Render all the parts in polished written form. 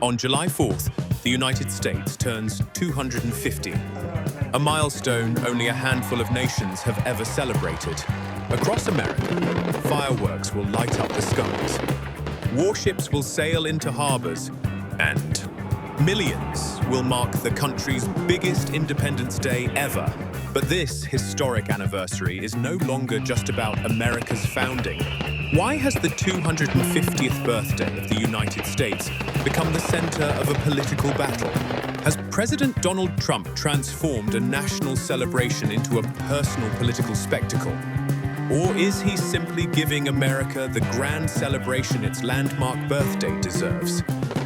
On July 4th, the United States turns 250, a milestone only a handful of nations have ever celebrated. Across America, fireworks will light up the skies. Warships will sail into harbors, and millions will mark the country's biggest Independence Day ever. But this historic anniversary is no longer just about America's founding. Why has the 250th birthday of the United States become the center of a political battle? Has President Donald Trump transformed a national celebration into a personal political spectacle? Or is he simply giving America the grand celebration its landmark birthday deserves?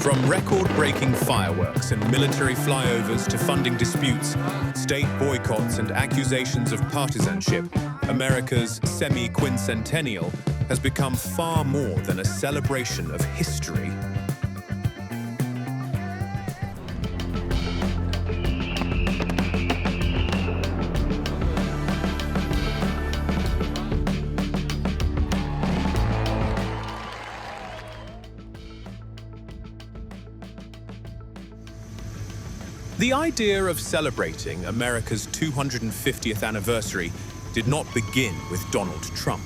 From record-breaking fireworks and military flyovers to funding disputes, state boycotts and accusations of partisanship, America's semi-quincentennial has become far more than a celebration of history. The idea of celebrating America's 250th anniversary did not begin with Donald Trump.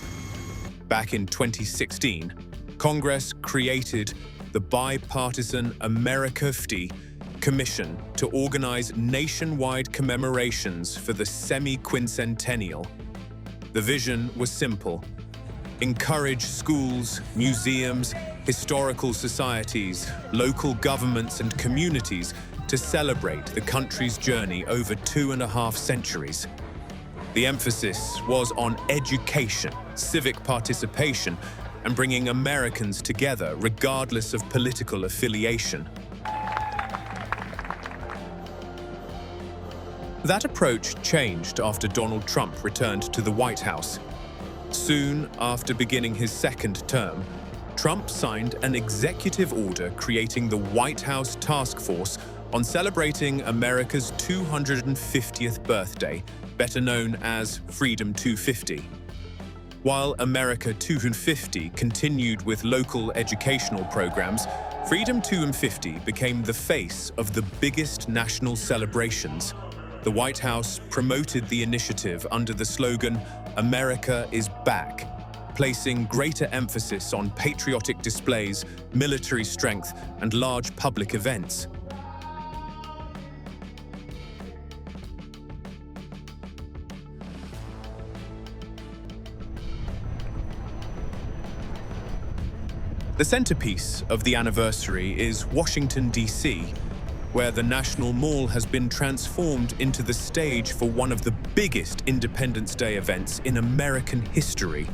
Back in 2016, Congress created the bipartisan America-50 Commission to organize nationwide commemorations for the semi-quincentennial. The vision was simple: encourage schools, museums, historical societies, local governments, and communities to celebrate the country's journey over 2.5 centuries. The emphasis was on education, civic participation, and bringing Americans together regardless of political affiliation. That approach changed after Donald Trump returned to the White House. Soon after beginning his second term, Trump signed an executive order creating the White House Task Force on celebrating America's 250th birthday, better known as Freedom 250. While America 250 continued with local educational programs, Freedom 250 became the face of the biggest national celebrations. The White House promoted the initiative under the slogan, "America is back," placing greater emphasis on patriotic displays, military strength, and large public events. The centerpiece of the anniversary is Washington, D.C., where the National Mall has been transformed into the stage for one of the biggest Independence Day events in American history.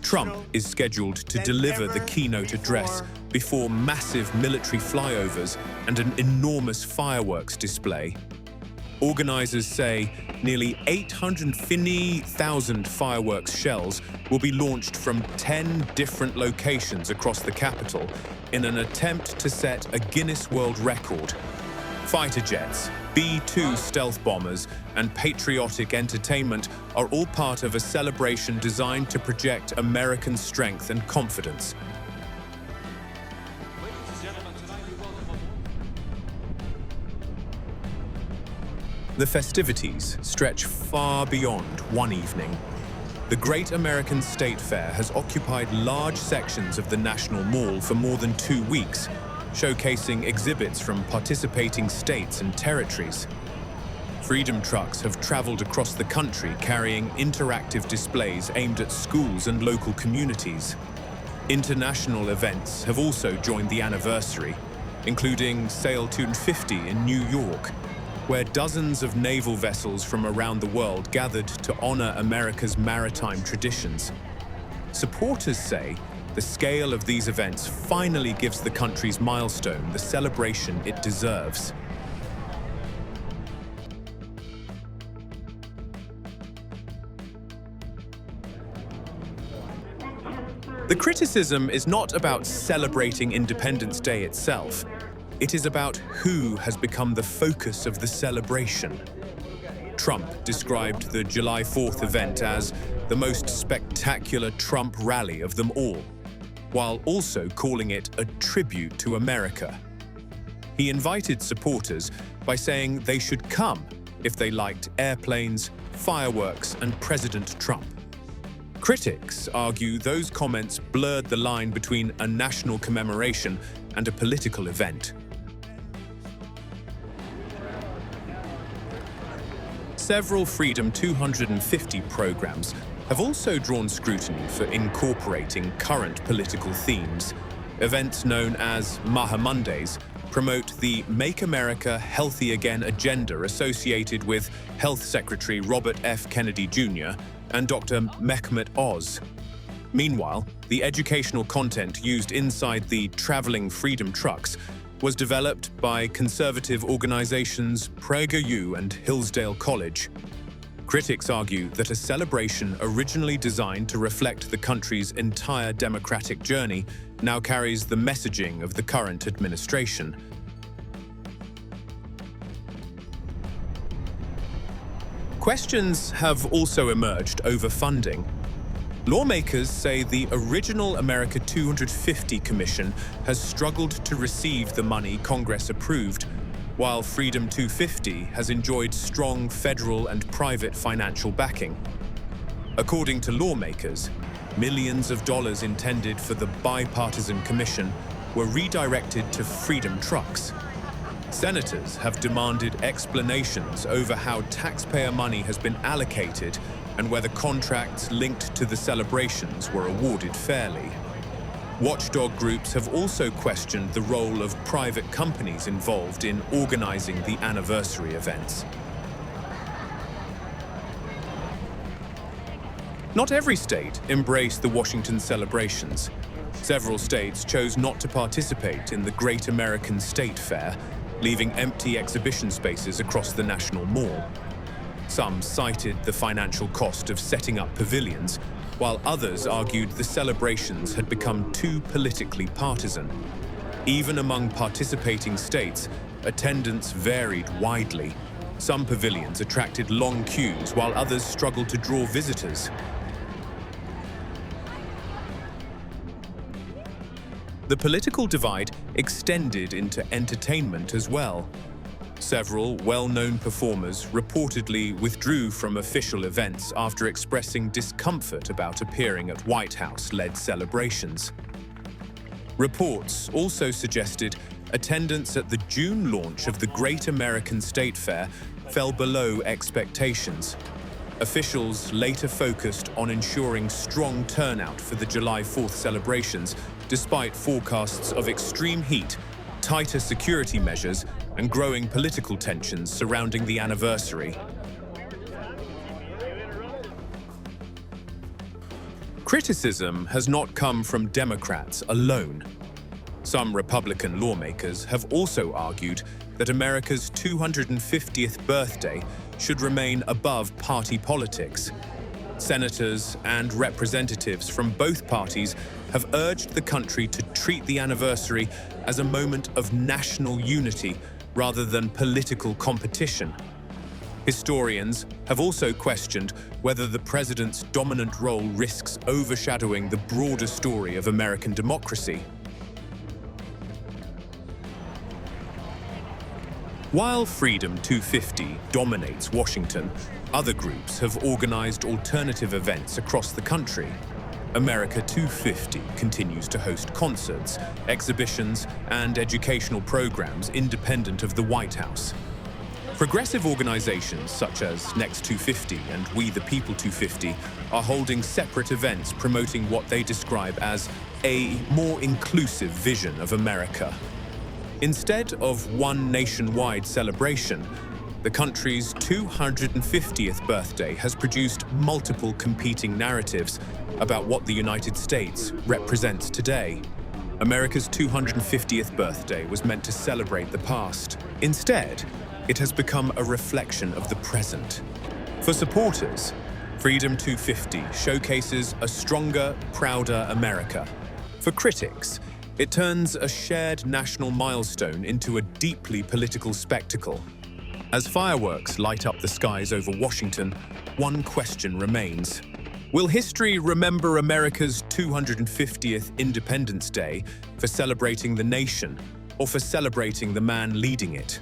Trump is scheduled to deliver the keynote address before massive military flyovers and an enormous fireworks display. Organizers say nearly 850,000 fireworks shells will be launched from 10 different locations across the Capitol in an attempt to set a Guinness World Record. Fighter jets, B-2 stealth bombers, and patriotic entertainment are all part of a celebration designed to project American strength and confidence. The festivities stretch far beyond one evening. The Great American State Fair has occupied large sections of the National Mall for more than 2 weeks, showcasing exhibits from participating states and territories. Freedom trucks have traveled across the country carrying interactive displays aimed at schools and local communities. International events have also joined the anniversary, including Sail 250 in New York, where dozens of naval vessels from around the world gathered to honor America's maritime traditions. Supporters say the scale of these events finally gives the country's milestone the celebration it deserves. The criticism is not about celebrating Independence Day itself. It is about who has become the focus of the celebration. Trump described the July 4th event as the most spectacular Trump rally of them all. while also calling it a tribute to America. He invited supporters by saying they should come if they liked airplanes, fireworks, and President Trump. Critics argue those comments blurred the line between a national commemoration and a political event. Several Freedom 250 programs have also drawn scrutiny for incorporating current political themes. Events known as Maha Mondays promote the Make America Healthy Again agenda associated with Health Secretary Robert F. Kennedy Jr. and Dr. Mehmet Oz. Meanwhile, the educational content used inside the traveling freedom trucks was developed by conservative organizations PragerU and Hillsdale College. Critics argue that a celebration originally designed to reflect the country's entire democratic journey now carries the messaging of the current administration. Questions have also emerged over funding. Lawmakers say the original America 250 Commission has struggled to receive the money Congress approved, while Freedom 250 has enjoyed strong federal and private financial backing. According to lawmakers, millions of dollars intended for the bipartisan commission were redirected to freedom trucks. Senators have demanded explanations over how taxpayer money has been allocated and whether contracts linked to the celebrations were awarded fairly. Watchdog groups have also questioned the role of private companies involved in organizing the anniversary events. Not every state embraced the Washington celebrations. Several states chose not to participate in the Great American State Fair, leaving empty exhibition spaces across the National Mall. Some cited the financial cost of setting up pavilions, while others argued the celebrations had become too politically partisan. Even among participating states, attendance varied widely. Some pavilions attracted long queues, while others struggled to draw visitors. The political divide extended into entertainment as well. Several well-known performers reportedly withdrew from official events after expressing discomfort about appearing at White House-led celebrations. Reports also suggested attendance at the June launch of the Great American State Fair fell below expectations. Officials later focused on ensuring strong turnout for the July 4th celebrations, despite forecasts of extreme heat, tighter security measures, and growing political tensions surrounding the anniversary. Criticism has not come from Democrats alone. Some Republican lawmakers have also argued that America's 250th birthday should remain above party politics. Senators and representatives from both parties have urged the country to treat the anniversary as a moment of national unity rather than political competition. Historians have also questioned whether the president's dominant role risks overshadowing the broader story of American democracy. While Freedom 250 dominates Washington, other groups have organized alternative events across the country. America 250 continues to host concerts, exhibitions, and educational programs independent of the White House. Progressive organizations such as Next 250 and We the People 250 are holding separate events promoting what they describe as a more inclusive vision of America. Instead of one nationwide celebration, the country's 250th birthday has produced multiple competing narratives about what the United States represents today. America's 250th birthday was meant to celebrate the past. Instead, it has become a reflection of the present. For supporters, Freedom 250 showcases a stronger, prouder America. For critics, it turns a shared national milestone into a deeply political spectacle. As fireworks light up the skies over Washington, one question remains. Will history remember America's 250th Independence Day for celebrating the nation or for celebrating the man leading it?